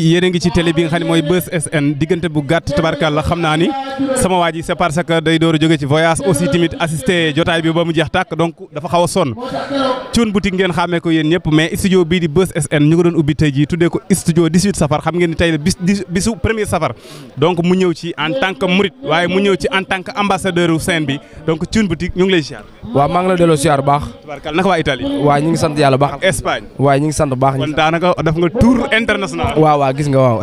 yéen a ngi ci télé bi nga xam ne mooy Buzz SN diggante bu gàtt tabarkalla xam naa ni sama waa ji c'est parce que day door a jóge ci voyage aussi tamit assisté jotaay bi ba mu jeex tàkk donc dafa xaw a sonn Thioune boutique ngeen xàmmee ko yéen ñëpp mais studio bii di Buzz SN ñu ngi doon ubbi tey jii tuddee ko studio 18 safar xam ngeen ni tey la bisu premier safar donc mu ñëw ci en tant que murit waaye mu ñëw ci en tant que ambassadeur scène bi donc Thioune boutique ñu ngi lay ziar. waaw maa ngi la delloo ziar bu baax. tabarkalla naka waa Italie. waaw ñu ngi sant yàlla baax. Espagne. waaw ñu ngi sant bu baax. kon daanaka def nga tour international. waaw gis nga waaw.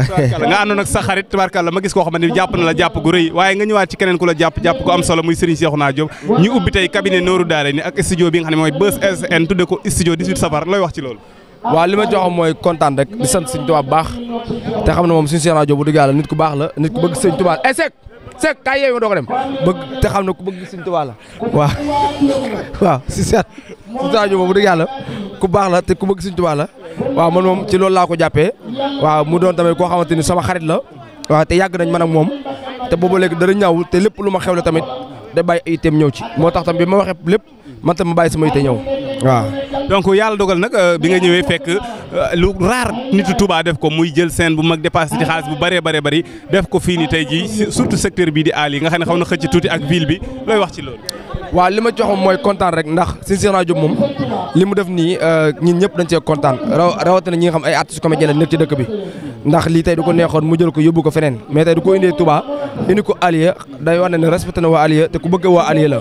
nga àndoon ak sa xarit tabarkalla ma gis koo xamante ni jàpp na la jàpp gu rëy waaye nga ñëwaat ci keneen ku la jàpp ko am solo muy Serigne Cheikhouna Diop ñu ubbi tey cabinet Nourou Darayni ak studio bi nga xam ne mooy Buzz SN tudde ko studio 18 safar looy wax ci loolu. waaw li ma jox mooy kontaan rek di sant Serigne Touba bu baax te xam ne moom Serigne Cheikhouna Diop bu dëgg yàlla nit ku baax la nit ku bëgg Serigne Touba Seck kaay yeewu ma doo ko dem bëgg te xam ne ku bëgg Serigne Touba la waaw si seet Serigne Diop bu dëgg yàlla ku baax la te ku bëgg Serigne Touba la waaw man moom ci loolu laa ko jàppee waaw mu doon tamit koo xamante ni sama xarit la waaw te yàgg nañ man ak moom te boobu léegi dara ñaaw te lépp lu ma xewle tamit da bàyyi ay itam ñëw ci moo tax tam bi ma waxee lépp man tam ma bàyyi sama ite ñëw waaw. donc yàlla dogal nag bi nga ñëwee fekk lu raar nitu Touba def ko muy jël scène bu mag dépassé ci xaalis bu bëree bëri def ko fii ni tey jii surtout secteur bii di aal yi nga xam ne xaw na xëcc tuuti ak ville bi looy wax ci loolu. waaw li ma joxoon mooy kontaan rek ndax Serigne Cheikhouna Diop moom li mu def nii ñun ñëpp dañ cee kontaan rawatina ñi nga xam ay artistes comédiens la nekk ci dëkk bi ndax lii tey du ko neexoon mu jël ko yóbbu ko feneen mais tey du ko indee Touba indi ko Alieu day wax ne respecté na waa Alieu te ku bëgg waa Alieu la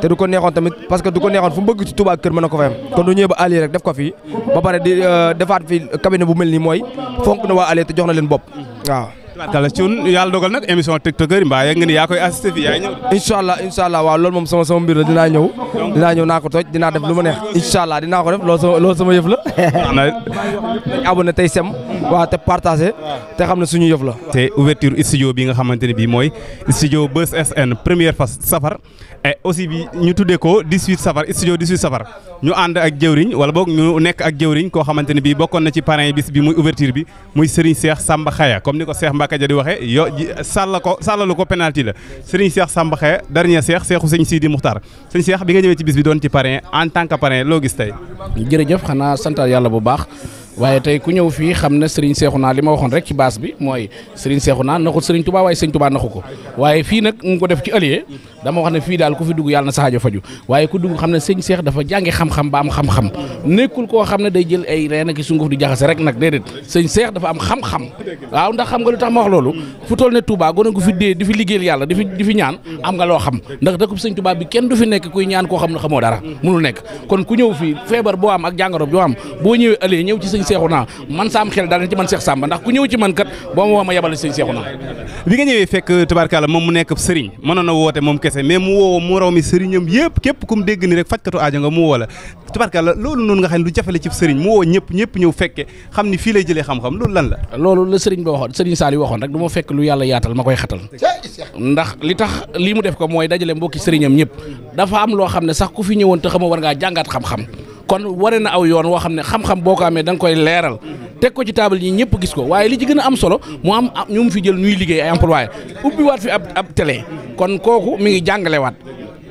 te du ko neexoon tamit parce que du ko neexoon fu mu bëgg ci Touba kër mën na ko fa am kon du ñëwee ba Alieu rek def ko fii ba pare di defaat fi cabinet bu mel nii mooy fonk na waa Alieu te jox na leen bopp waaw. tabarkalla Thioune yàlla dogal nag émission tiktokeur mbaa yegg nga ni yaa koy assisté fii yaay ñëw. incha allah waaw loolu moom sama mbir la dinaa ñëw naa ko toj dinaa def lu ma neex incha allah dinaa ko def loolu sama yëf la. nañ abonné tey sem waaw te partagé te xam ne suñu yëf la. te ouverture studio bi nga xamante ne bii mooy studio Buzz SN première phase safar et aussi bi ñu tuddee ko 18 safar studio 18 safar ñu ànd ak jëwriñ wala boog ñu nekk ak jëwriñ koo xamante ne bii bokkoon na ci parrain bis bi muy ouverture bi muy Serigne Cheikh Samba Khaya comme ni ko Cheikh Mbacke di waxee yo sàllalu ko penalty la Serigne Cheikh Samba Khaya dernier Cheikhu Sëñ Sidi Muxtaar Sëñ Cheikh bi nga ñëwee ci bis bi doon ci parrain en tant que parrain loo gis tey. jërëjëf xanaa santal yàlla bu baax waaye tey ku ñëw fii xam ne Serigne Cheikhouna li ma waxoon rek ci base bi mooy Serigne Cheikhouna naxul Serigne Touba waaye Serigne Touba naxu ko waaye fii nag mu ko def ci Alieu dama wax ne fii daal ku fi dugg yàlla na sa aajo faju waaye ku dugg xam ne sëñ Cheikh dafa jàngi xam-xam ba am xam-xam nekkul koo xam ne day jël ay reen ak sunguf di jaxase rek nag déedéet sëñ Cheikh dafa am xam-xam waaw ndax xam nga lu tax ma wax loolu fu toll ne Touba gone gu fi dee di fi liggéeyal yàlla di fi ñaan am nga loo xam ndax dëkkub sëñ Touba bi kenn du fi nekk kuy ñaan koo xam ne xamoo dara mënul nekk kon ku ñëw fii feebar boo am ak jàngoro boo am boo ñëwee Alieu ñëw ci sëñ Cheikhouna man saam xel daal ci man Cheikh Samba ndax ku ñëw ci man kat boo ma woo ma yebal sëñ Cheikhouna bi nga ñëwee fekk tabarkalla moom mu nekk sëriñ mënoon na woote moom kese mais mu woo mu raw mi sëriñam yëpp képp ku mu dégg ni rek fajkatu aajo nga mu woo la tabarkalla loolu noonu nga xam ne lu jafale ci sëriñ mu woo ñëpp ñëw fekke xam ni fii lay jëlee xam-xam loolu lan la loolu la sëriñ bi waxoon sëriñ Saliou waxoon rek du ma fekk lu yàlla yaatal ma koy xatal ndax li tax lii mu def ko mooy dajale mbokki sëriñam ñëpp dafa am loo xam ne sax ku fi ñëwoon te xamoo war ngaa jàngaat xam-xam kon waree na aw yoon woo xam ne xam-xam boo ko amee da nga koy leeral teg ko ci table yi ñëpp gis ko waaye li ci gën a am solo mu am ñu mu fi jël ñuy liggéey ay employé ubbi waat fi ab télé kon kooku mi ngi jàngale waat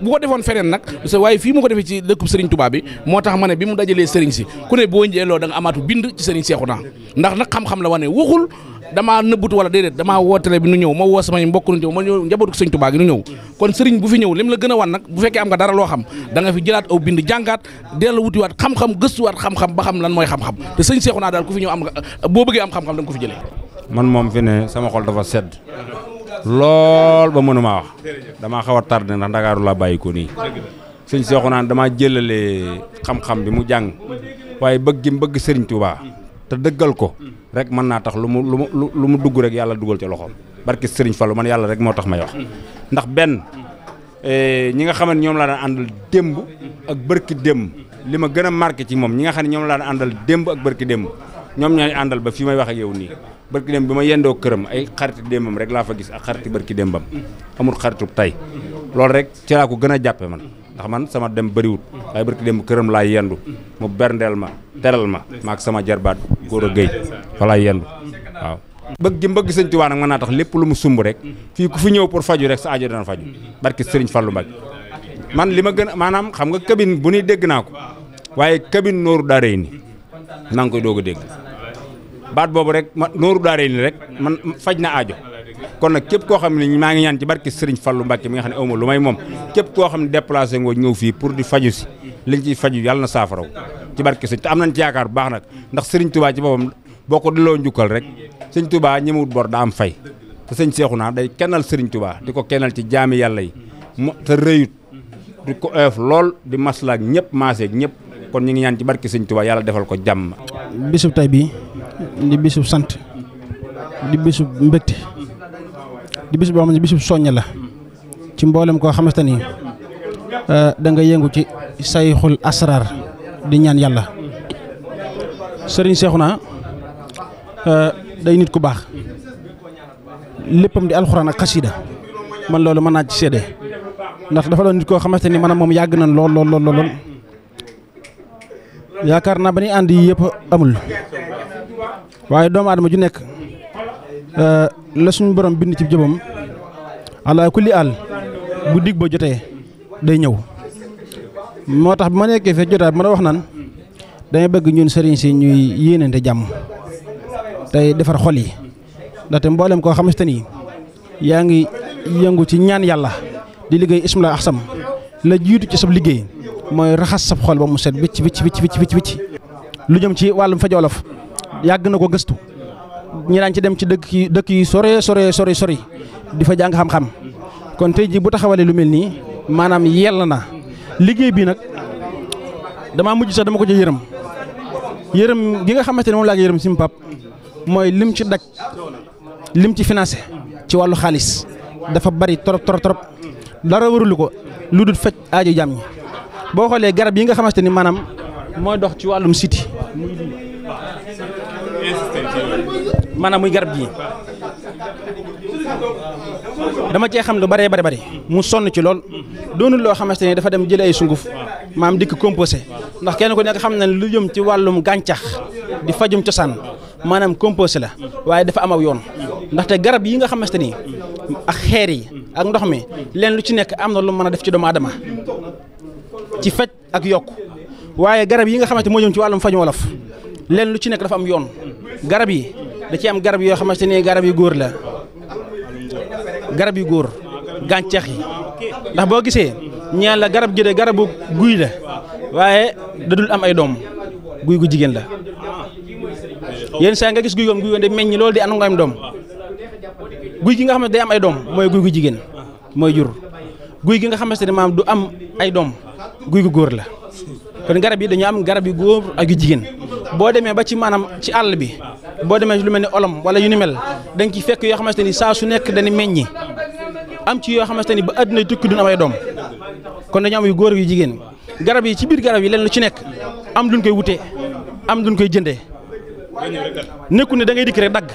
bu ko defoon feneen nag waaye fii mu ko defee ci dëkkub Serigne Touba bi moo tax ma ne bi mu dajalee Serigne si ku ne boo njëloo da nga amaatu bind ci Serigne Cheikhouna ndax nag xam-xam la wane waxul damaa nëbbutu wala déedéet damaa woo télé bi nu ñëw ma woo samay mbokk nu ñëw ma ñëw njabootu Serigne Touba gi nu ñëw kon Serigne bu fi ñëw lim la gën a wan nag bu fekkee am nga dara loo xam da nga fi jëlaat aw bind jàngaat dellu wutiwaat xam-xam gëstuwaat xam-xam ba xam lan mooy xam-xam te Serigne Cheikhouna daal ku fi ñëw am nga boo bëggee am xam-xam da nga ko fi jëlee. man moom fi ne sama xol dafa sedd lool ba mënumaa wax damaa xaw a tardé ndax Ndakaaru laa bàyyi ko nii sëñ Cheikhouna damaa jëlale xam-xam bi mu jàng waaye bëgg Serigne Touba te dëggal ko rek mën naa tax lu mu dugg rek yàlla dugal ca loxoom barke Serigne Fallou man yàlla rek moo tax may wax ndax benn ñi nga xam ne ñoom laa daan àndal démb ak bërki démb li ma gën a marqué ci moom ñi nga xam ne ñoom laa daan àndal démb ak bërki démb ñoom ñooy àndal ba fi may wax ak yow nii bërki démb bi ma yendoo këram ay xariti démbam rek laa fa gis ak xariti bërki démbam amul xaritu tey loolu rek ci laa ko gën a jàppe man ndax man sama dem bëriwut waaye bërki démb këram laa yendu mu berndeel ma teral ma maak sama jarbaat góor a géy fa laa yendu waaw bëgg sëñ Tuubaa nag mën naa tax lépp lu mu sumb rek fii ku fi ñëw pour faju rek sa aajo dana faju barki Sëriñ Fallu Mbàkke man li ma gën a maanaam xam nga cabine bu nuy dégg naa ko waaye cabine Nourou Darayni maa ngi koy doog a dégg baat boobu rek ma nooru daaree ni rek man faj na aajo kon nag képp koo xam ne maa ngi ñaan ci barke Serigne Fallou Mbacke mi nga xam ne awma lu may moom képp koo xam ne déplacé ngoo ñëw fii pour di faju si liñ ciy faju yàlla na saafaraw ci barke Serigne te am nañ ci yaakaar bu baax nag ndax Serigne Touba ci boppam boo ko delloo njukkal rek Serigne Touba ñemewut bor daa am fay te sëñ Cheikhouna day kennal Serigne Touba di ko kennal ci jaami yàlla yi te rëyut di ko oyof lool di maslaak ñëpp maaseeg ñëpp kon ñu ngi ñaan ci barke Serigne Touba yàlla defal ko jàmm. bisub tay bi di bisub sant di bisub mbégte di bisub boo xam ne bisub soññ la ci mboolem koo xamante ni da nga yëngu ci sayxul asrar di ñaan yàlla Serigne Cheikhouna day nit ku baax léppam di alxuraan ak xasida man loolu mën naa ci seede ndax dafa doon nit koo xamante ni man moom yàgg nañ lool yaakaar naa ba ni ànd yi yëpp amul waaye doomu aadama ju nekk la suñu borom bind ci jëbam ala kulli àll bu dig ba jotee day ñëw moo tax bi ma nekkee fee jotaay bi ma wax naan damay bëgg ñun sëriñ si ñuy yéenante jàmm tey defar xol yi ndaxte mboolem koo xamante ni yaa ngi yëngu ci ñaan yàlla di liggéey ismila axsam la jiitu ci sab liggéey mooy raxas sab xol ba mu set wicc lu jëm ci wàllum faj wolof yàgg na ko gëstu ñi daan ci dem ci dëkk yi sori di fa jàng xam-xam kon tey ji bu taxawalee lu mel nii maanaam yell na liggéey bi nag damaa mujj sax dama ko ci yërëm gi nga xamante ne moom laa yërëm sim pap mooy lim ci daj lim ci financé ci wàllu xaalis dafa bari trop dara warulu ko lu dul faj aajo jàmm ñi boo xoolee garab yi nga xamante ni maanaam mooy dox ci wàllum siti maanaam muy garab gi dama cee xam lu bari mu sonn ci lool doonul loo xamante ni dafa dem jëlee ay sunguf maam dikk composé ndax kenn ku nekk xam na ne lu jëm ci wàllum gàncax di fajum cosaan maanaam composé la waaye dafa am aw yoon ndaxte garab yi nga xamante ni ak xeer yi ak ndox mi leen lu ci nekk am na lu mën a def ci doomu aadama ci faj ak yokk waaye garab yi nga xamante moo jëm ci wàllum faju wolof leen lu ci nekk dafa am yoon garab yi da ci am garab yoo xamante ni garab yu góor la garab yu góor gàncax yi ndax boo gisee ñaan la garab gi de garabu guy la waaye da dul am ay doom guy gu jigéen la yenn saa nga gis guy goom de meññ loolu di am nga am doom guy gi nga xamante day am ay doom mooy guy gu jigéen mooy jur guy gi nga xamante ne maam du am ay doom guy gu góor la kon garab yi dañu am garab yu góor ak yu jigéen boo demee ba ci maanaam ci àll bi boo demee lu mel ni olom wala yu ni mel da nga ci fekk yoo xamante ni saa su nekk dañu meññi am ci yoo xamante ni ba àdduna tukki du am ay doom kon dañu am yu góor yu jigéen garab yi ci biir garab yi leen lu ci nekk am duñ koy wute am duñ koy jëndee nekku ne da ngay dikk rek dagg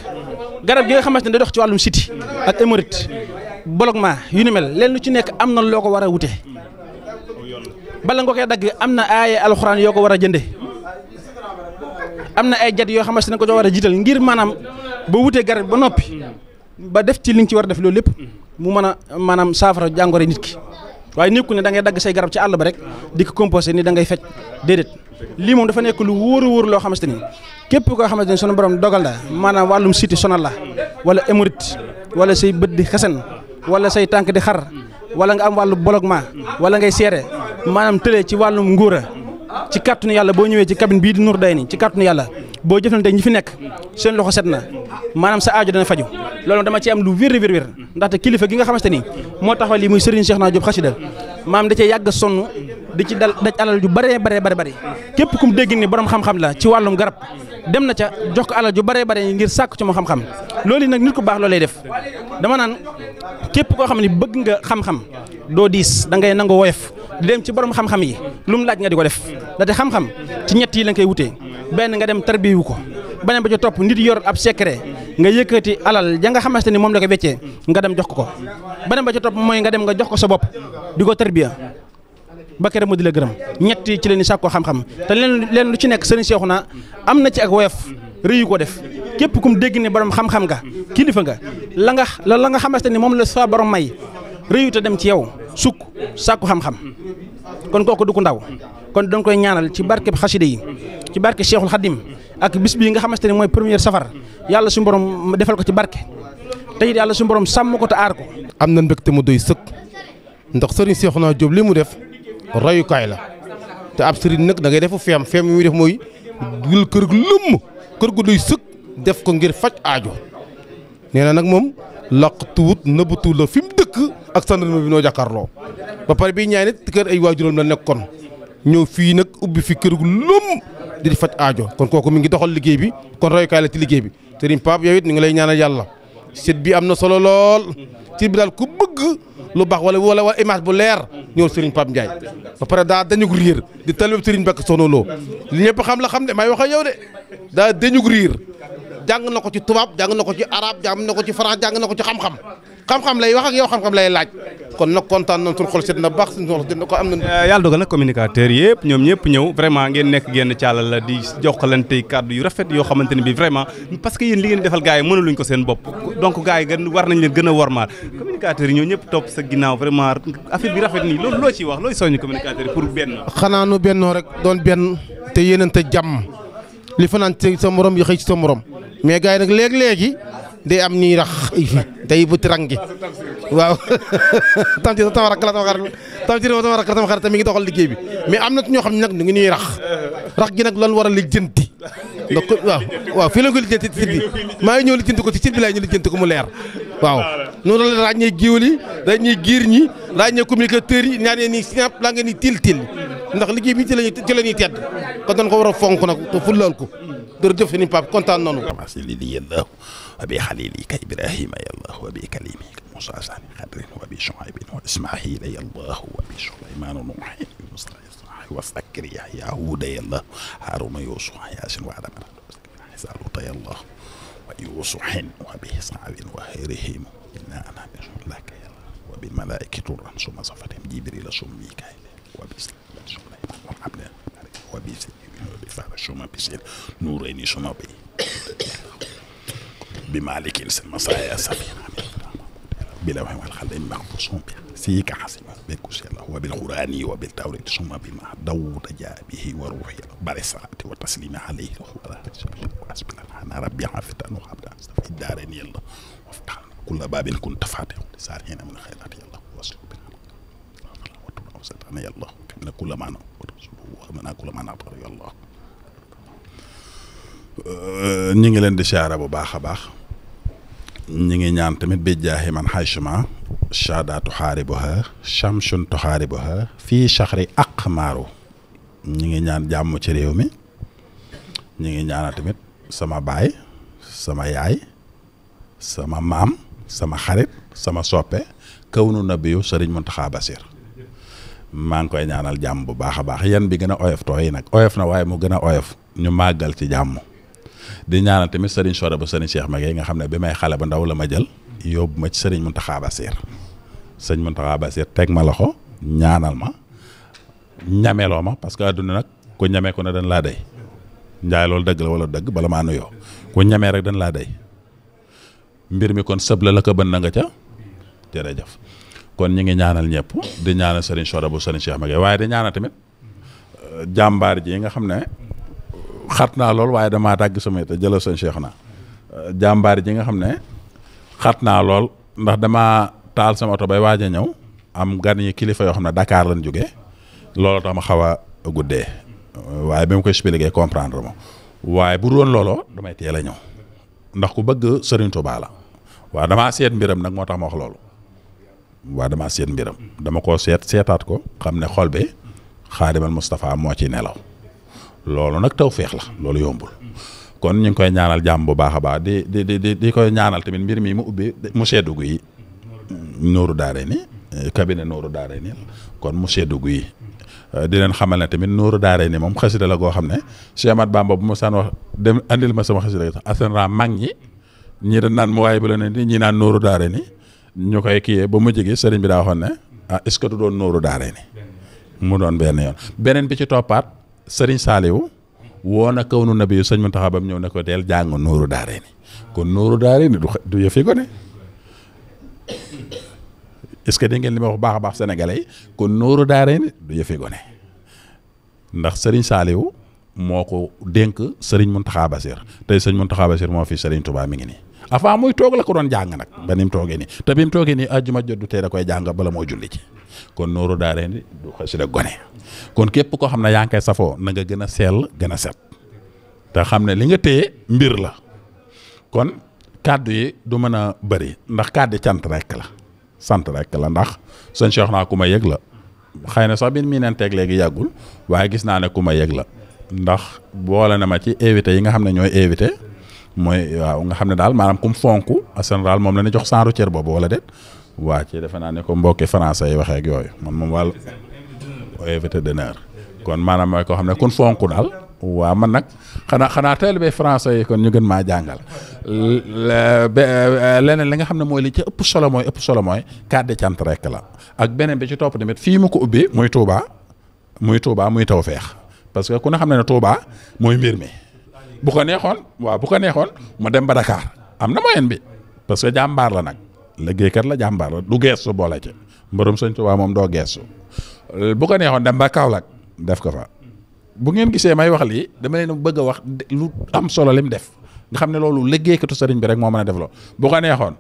garab gi nga xamante ne day dox ci wàllum siti ak hémorroïde bloquement yu ni mel leen lu ci nekk am na loo ko war a wute bala nga koy dagg am na ay alxuraan yoo ko war a jënde am na ay jat yoo xamante ne ko war a jiital ngir maanaam ba wutee garab ba noppi ba def ci li nga ci war a def loolu lépp mu mën a maanaam saafara jàngoro nit ki waaye nekku ne da ngay dagg say garab ci àll ba rek di ko composé ni da ngay fecc déedéet lii moom dafa nekk lu wóor loo xamante ni képp koo xamante ni sunu borom dogal la maanaam wàllum siti sonal la wala hémorroïde wala say bët di xasan wala say tànk di xar wala nga am wàllu bloquement wala ngay seere maanaam tëlee ci wàllum nguura ci kàttanu yàlla boo ñëwee ci cabine bii di Nour Dayni ci kàttanu yàlla boo jëflante ñi fi nekk seen loxo set na maanaam sa aajo dana faju loolu dama ci am lu wér ndaxte kilifa gi nga xamante ni moo taxawal lii muy Serigne Cheikhouna Diop Xasida maam da cee yàgg sonn di ci daj alal ju bëree képp kum dégg ni borom xam-xam la ci wàllum garab dem na ca jox ko alal ju bëree ngir sàkk ci moom xam-xam loolu nag nit ku baax loolu lay def dama naan képp koo xam ne bëgg nga xam-xam doo diis da ngay nangu woyof di dem ci borom xam-xam yi lu mu laaj nga di ko def ndaxte xam-xam ci ñett yi la nga koy wutee benn nga dem tarbiyu ko beneen ba ca topp nit yor ab secret nga yëkkati alal ja nga xamante ni moom la ko weccee nga dem jox ko beneen ba ca topp mooy nga dem nga jox ko sa bopp di ko tarbiya ba kere mu di la gërëm ñett yi ci leen di sàkkoo xam-xam te leen lu ci nekk Serigne Cheikhouna am na ci ak woyof rëyu ko def képp kum dégg ne borom xam-xam nga kilifa nga la nga xamante ni moom la sa borom may rëyu te dem ci yow sukk sàkku xam-xam kon kooku du ko ndaw kon dañ koy ñaanal ci barke xasida yi ci barke Cheikhul Khadim ak bis bii nga xamante ne mooy première safar yàlla suñu borom defal ko ci barke te it yàlla suñu borom sàmm ko te aar ko. am na mbégte mu doy sëkk ndax sëriñ Cheikhouna Diop li mu def royukaay la te ab sëriñ nag da ngay defu feem yi muy def mooy dul kër gu lëmm kër gu doy sëkk def ko ngir faj aajo nee na nag moom laqtuwut nëbbatu la fi mu dëkk ak sandarma bi noo jàkkaarloo ba pare bi ñaay nit kër ay waajuram la nekkoon ñëw fii nag ubbi fi kër gu lëmm di faj aajo kon kooku mi ngi doxal liggéey bi kon royukaay la ci liggéey bi sëriñ Pape yow it ñu ngi lay ñaanal yàlla site bi am na solo lool site bi daal ku bëgg lu baax wala image bu leer ñëw Serigne Pape Ndiaye ba pare daa dañu riir di talib Serigne Mbacke Soxna Lo li ñëpp xam la xam de may wax ak yow de daa dañu riir jàng na ko ci tubaab jàng na ko ci arabe jàng na ko ci français jàng na ko ci xam-xam lay wax ak yow xam-xam lay laaj kon nag kontaan nañ suñu xol seet na baax suñu xol seet na ko am na. yàlla dogal nag communicateur yëpp ñoom ñëpp ñëw vraiment ngeen nekk genn caalal la di joxalante kàddu yu rafet yoo xamante ne bi vraiment parce que yéen li ngeen defal gars yi mënuluñ ko seen bopp donc gars yi war nañ leen gën a wormaal communicateur yi ñoo ñëpp topp sa ginnaaw vraiment affaire bi rafet nii loolu loo ciy wax looy soññu communicateur yi pour benn. xanaa nu bennoo rek doon benn te yéenante jàmm li fanaan ci sa morom yi xëy ci sa morom mais gars yi nag léegi day am nii rax day bu tirang gi waaw tam ci sama rakk la sama xarit mi ngi doxal liggéey bi mais am na ñoo xam ne nag ñu ngi nii rax gi nag lan war a lijjanti ndax waaw fii la ko lijjanti ci site bi maa ngi ñëw lijjanti ko ci site bi laay ñu lijjanti ko mu leer waaw noonu la ràññee géwél yi ràññee giir ñi ràññee communicateurs yi ñaar nii snap laa ngeen ni til ndax liggéey bi ci la ñuy tedd kon dañ ko war a fonk nag te fullaal ko jërëjëf Serigne Pape kontaan nañu وبخليلك إبراهيم يا الله وبكليمك موسى ثاني خضر وبشعيب وإسماعيل يا الله وبسليمان ونوح وزكريا يا هود يا الله هارون يوسف ياسين وعلى زالوت يا الله ويوسف وبإسحاق وغيرهم إنا أنا لك يا الله وبالملائكة ترى ثم صفتهم جبريل ثم ميكائيل وبسليمان وعبد وبفارس ثم بسير نورين ثم بمالك المسايا سفينة بلوح والخلق المخبوصون سيك حسيما بكوس الله وبالقرآن وبالتوريد ثم بما داود جاء به وروح برسالة والتسليم عليه وحسب الله ربي عافية وعبدا في الدارين يلا وافتح كل باب كنت فاتح لسارين من خيرات يلا واسلك بنا وستنا يلا كمنا كل ما ومنا كل ما نعطر يلا ñi ngi leen di siyaara bu baax a baax ñi ngi ñaan tamit bi jaahi man xayshuma shadaatu xaaribuha shamsun tuxaaribuha fii shahri aqmaaru ñi ngi ñaan jàmm ci réew mi ñi ngi ñaanal tamit sama baay sama yaay sama maam sama xarit sama soppe kawnu nabiyu Sëriñ Muntaxa Basiir maa ngi koy ñaanal jàmm bu baax a baax yan bi gën a oyof tooy nag oyof na waaye mu gën a oyof ñu màggal ci jàmm di ñaanal tamit Serigne Sora ba Serigne Cheikh Maguette nga xam ne bi may xale ba ndaw la ma jël yóbbu ma ci Serigne Mountakha Bassir Serigne Mountakha Bassir teg ma loxo ñaanal ma ñameloo ma parce que adduna nag ku ñamee ko ne dañ laa day njaay loolu dëgg la wala dëgg bala maa nuyoo ku ñamee rek dañ laa day mbir mi kon sëb la ko bën na nga ca jërëjëf kon ñu ngi ñaanal ñëpp di ñaanal Serigne Sora ba Serigne Cheikh Maguette waaye di ñaanal tamit jàmbaar ji nga xam ne xat naa lool waaye damaa dagg sama te jëlal sëñ Cheikh na jàmbaar ji nga xam ne xat naa lool ndax damaa taal sama oto bay waaj a ñëw am gan yi kilifa yoo xam ne Dakar lañ jógee loolu tax ma xaw a guddee waaye bi ma koy expliquer comprendre ma waaye bu doon looloo damay teel a ñëw ndax ku bëgg Serigne Touba la waaw damaa seet mbiram nag moo tax ma wax loolu waaw damaa seet mbiram dama koo seetaat ko xam ne xol bi Xaadimal Moustapha moo ci nelaw loolu nag tawfeex la loolu yombul kon ñu ngi koy ñaanal jàmm bu baax a baax di koy ñaanal tamit mbir mi mu ubbi mu seddugu yi Nooru Daarayni cabinet Nooru Daarayni kon mu seddugu yi di leen xamal ne tamit Nooru Daarayni moom xasida la goo xam ne Cheikh Ahmad Bamba bu ma saan wax dem andil ma sama xasida sax asanra mag ñi ñii da naan mu waaye bu la ne ñii naan Nooru Daarayni ñu koy kiyee ba mujj gi sëriñ bi daa waxoon ne est-ce que du doon Nooru Daarayni mu doon benn yoon beneen bi ci toppaat Sëriñ Saaliwu woo na kaw nu nabi yu sëñ Muntaxa ba mu ñëw ne ko deel jàng Nooru Daarayni kon Nooru Daarayni du yëfi ko ne est-ce que dégg ngeen li ma wax baax a baax sénégalais yi kon Nooru Daarayni du yëfi ko ne ndax Sëriñ Saaliwu moo ko dénk Serigne Mountakha Bassir tey Serigne Mountakha Bassir moo fi Serigne Touba mi ngi nii avant muy toog la ko doon jàng nag ba ni mu toogee nii te bi mu toogee nii àjjuma jot du tee da koy jàng bala moo julli ci kon nooru daaree ni du xasida gone kon képp koo xam ne yaa ngi koy safoo na nga gën a sell gën a set te xam ne li nga téye mbir la kon kàddu yi du mën a bëri ndax kàddu cant rek la sant rek la ndax sëñ Cheikh naa ku ma yëg la xëy na sax bi mi neen teeg léegi yàggul waaye gis naa ne ku ma yëg la ndax boole na ma ci invité yi nga xam ne ñooy invité mooy waaw nga xam ne daal maanaam kum fonk en général moom la ñu jox saaru cër boobu wala déet waa ci defe naa ne ko mbokki français yi waxee ak yooyu man moom wàll invité d'honneur kon maanaam mooy koo xam ne kun fonk daal waaw man nag xanaa taalibe français yi kon ñu gën maa jàngal leneen li nga xam ne mooy li ci ëpp solo mooy kàddu cant rek la ak beneen bi ci topp tamit fii mu ko ubbi muy Touba muy Tawfekh parce que ku ne xam ne Touba mooy mbir mi bu ko neexoon mu dem ba Dakar am na moyen bi parce que jàmbaar la nag liggéeykat la jàmbaar la du geestu boole ci mbërum sëñ Touba moom doo geestu bu ko neexoon dem ba Kaolack def ko fa bu ngeen gisee may wax lii dama leen bëgg a wax lu am solo lim def nga xam ne loolu liggéeykatu sëriñ bi rek moo mën a def loolu bu ko neexoon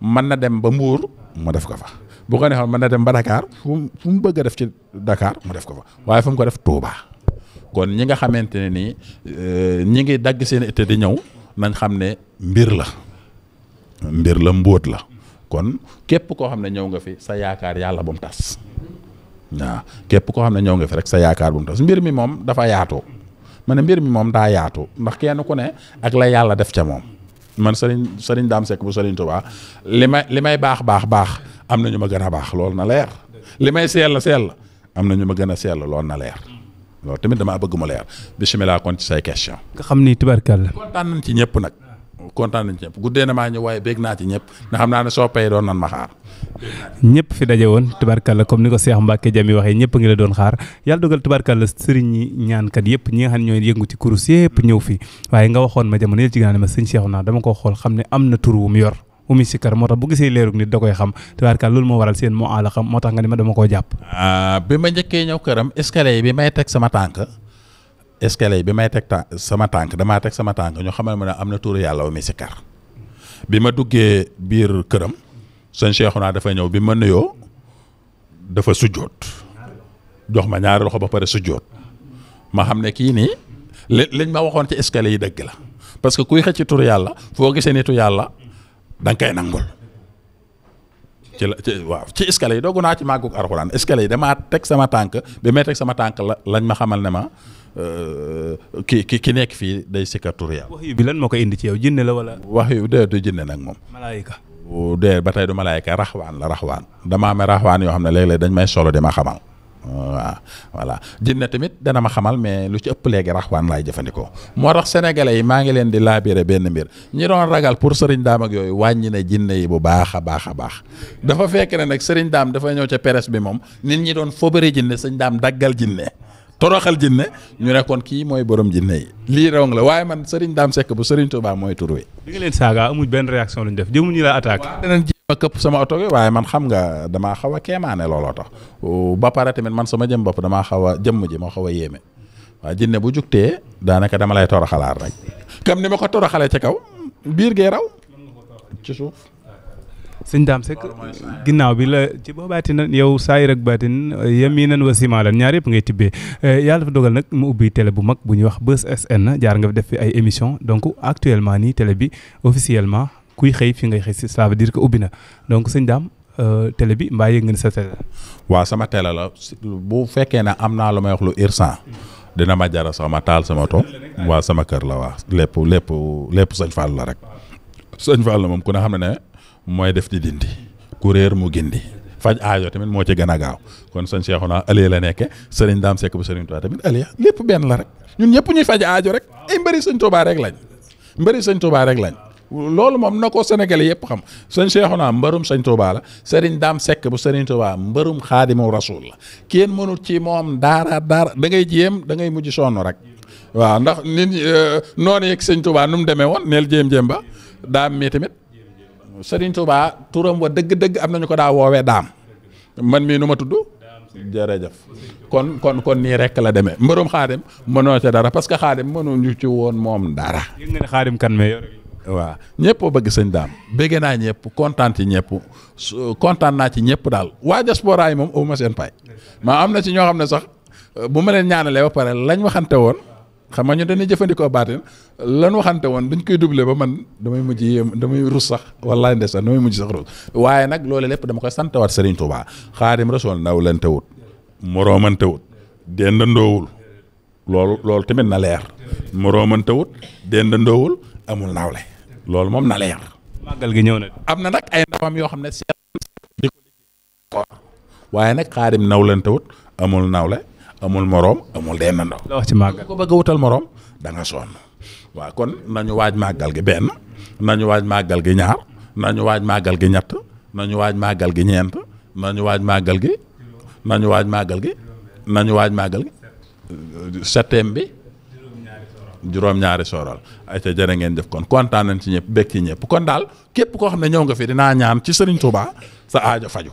mën na dem ba Mbuur mu def ko fa bu ko neexoon mën na dem ba Dakar fu mu bëgg a def ci Dakar mu def ko fa waaye fu mu ko def Touba kon ñi nga xamante ne nii ñi ngi dagg seen été di ñëw nañ xam ne mbir la mbóot la kon képp koo xam ne ñëw nga fi sa yaakaar yàlla bu mu tas waaw képp koo xam ne ñëw nga fi rek sa yaakaar bu mu tas mbir mi moom dafa yaatu ma ne mbir mi moom daa yaatu ndax kenn ku ne ak la yàlla def ca moom man Serigne Dame Seck bu Serigne Touba li may baax am na ñu ma gën a baax loolu na leer li may sell am na ñu ma gën a sell loolu na leer loolu tamit damaa bëgg mu leer bisimilah kon ci say question nga xam ni tubarkalla kontaan nañ ci ñëpp nag guddee na maa ñëw waaye bég naa ci ñëpp nga xam naa ne soo payee doon nan ma xaar ñëpp fi daje woon tubarkalla comme ni ko Cheikh Mbacke Jami waxee ñëpp a ngi la doon xaar yàlla dogal tubarkalla sëriñ ñi ñaankat yëpp ñi nga xam ne ñooy yëngu ci kurus yëpp ñëw fi waaye nga waxoon ma jamono yël ci ginnaaw ne ma sëñ Cheikh naa dama ko xool xam ne am na tur wu mu yor umi sikar moo tax bu gisee leerug nit da koy xam tubarkalla loolu moo waral seen moo àla xam moo tax nga ne ma dama koo jàpp bi ma njëkkee ñëw këram escalier bi may teg sama tànk damaa teg sama tànk ñu xamal ma ne am na turu yàlla umi sikar bi ma duggee biir këram sëñ Cheikhouna dafa ñëw bi ma nuyoo dafa sujjoot jox ma ñaari loxo ba pare sujjoot ma xam ne kii nii liñ ma waxoon ci escalier yi dëgg la parce que kuy xëcc ci turu yàlla foo gisee nitu yàlla da nga koy nangul ci escalier yi doogu naa ci màggug Alxuraan escalier yi damaa teg sama tànk bi may teg sama tànk lañ ma xamal ne ma ki nekk fii day sikkar turu yàlla. wax yu bi lan moo koy indi ci yow jinne la wala. wax yu du jinne nag moom. malaayika. ba tey du malaayika raxwaan damaa amee raxwaan yoo xam ne léeg-léeg dañ may solo di ma xamal. waaw voilà jinne tamit dana ma xamal mais lu ci ëpp léegi raxwaan laay jëfandikoo moo tax sénégalais yi maa ngi leen di laabire benn mbir ñi doon ragal pour sëriñ daam ak yooyu wàññi na jinne yi bu baax a baax dafa fekk ne nag sëriñ daam dafa ñëw ca presse bi moom nit ñi doon fobëre jinne sëriñ daam daggal jinne toroxal jinne ñu ne kon kii mooy borom jinne yi lii rong la waaye man sëriñ daam sekk bu sëriñ Tuubaa mooy tur wi. bi nga leen saaga amuñ benn réaction luñ def jëmuñu la attaque. ma këpp sama oto bi waaye man xam nga damaa xaw a kéemaane looloo tax ba pare tamit man sama jëm bopp damaa xaw a jëmm ji moo xaw a yéeme waaye jinne bu jugtee daanaka dama lay toroxalaat rek comme ni ma ko toroxalee ci kaw biir gee raw ci suuf. sëñ Dame Seck ginnaaw bi la ci boo baatin yow saayir ak baatin yaminan wa simaalan ñaar yëpp ngay tibbee yàlla dafa dogal nag mu ubbi télé bu mag bu ñuy wax Buzz SN jaar nga fi def fi ay émission donc actuellement nii télé bi officiellement kuy xëy fi ngay xëy si ça veut dire que ubbi na donc sëñ Dame télé bi mbaa yëg nga ni sa télé la. waaw sama télé la bu fekkee ne am naa lu may wax lu urgent dina ma jara sax ma taal sama oto waa sama kër la waa lépp sëñ Fall la rek sëñ Fall la moom ku ne xam ne mooy def di dindi ku réer mu gindi faj aajo tamit moo ci gën a gaaw kon sëñ Cheikhouna Aliou la nekke sëriñ Dame Seck bu sëriñ Touba tamit Aliou lépp benn la rek ñun ñëpp ñuy faj aajo rek ay mbëri sëñ Touba rek lañ loolu moom na ko Sénégalais yëpp xam sëñ Cheikhouna mbërum sëñ Touba la sëriñ Dame Seck bu sëriñ Touba mbërum Xaadimu Rasuul la kenn mënut ci moom daara da ngay jéem da ngay mujj sonn rek waaw ndax nit ñi noonu yeeg sëñ Touba nu mu demee woon neel jéem ba daam mi tamit sëriñ Touba turam wa dëgg-dëgg am nañu ko daa woowee daam man mii nu ma tudd jërëjëf kon nii rek la demee mbërum xaadim mënoo ca dara parce que xaadim mënuñu ci woon moom dara. yëg nga ne xaadim kan mais yor waaw ñëpp bëgg sëñ daam bëgg naa ñëpp kontaan ci ñëpp kontaan naa ci ñëpp daal waa diaspora yi moom aw ma seen pay maa am na ci ñoo xam ne sax bu ma leen ñaanalee ba pare lañ waxante woon xam nga ñu dañuy jëfandikoo baatin lan waxante woon dañ koy doublé ba man damay mujj yéem damay rus sax wallaay ndeysaan damay mujj sax rus waaye nag loolu lépp dama koy santawaat Serigne Touba Xaadim Rasul nawlante wut moroomante wut dendandoowul loolu tamit na leer moroomante wut dendandoowul amul nawle loolu moom na leer. màggal gi ñëw na. am na nag ay ndawam yoo xam ne seet di ko liggéey waaye nag Xaadim nawlante wut amul nawle amul moroom amul dendandoo. la wax ci màggal ko bëgg a wutal moroom da nga sonn waaw kon nañu waaj màggal gi benn nañu waaj màggal gi ñaar nañu waaj màggal gi ñett nañu waaj màggal gi ñeent nañu waaj màggal gi nañu waaj màggal gi nañu waaj màggal gi septembre bi juróom-ñaari sooral ay ca jërë ngeen jëf kon kontaan nañ ci ñëpp bekk ci ñëpp kon daal képp koo xam ne ñëw nga fi dinaa ñaan ci Serigne Touba sa aajo faju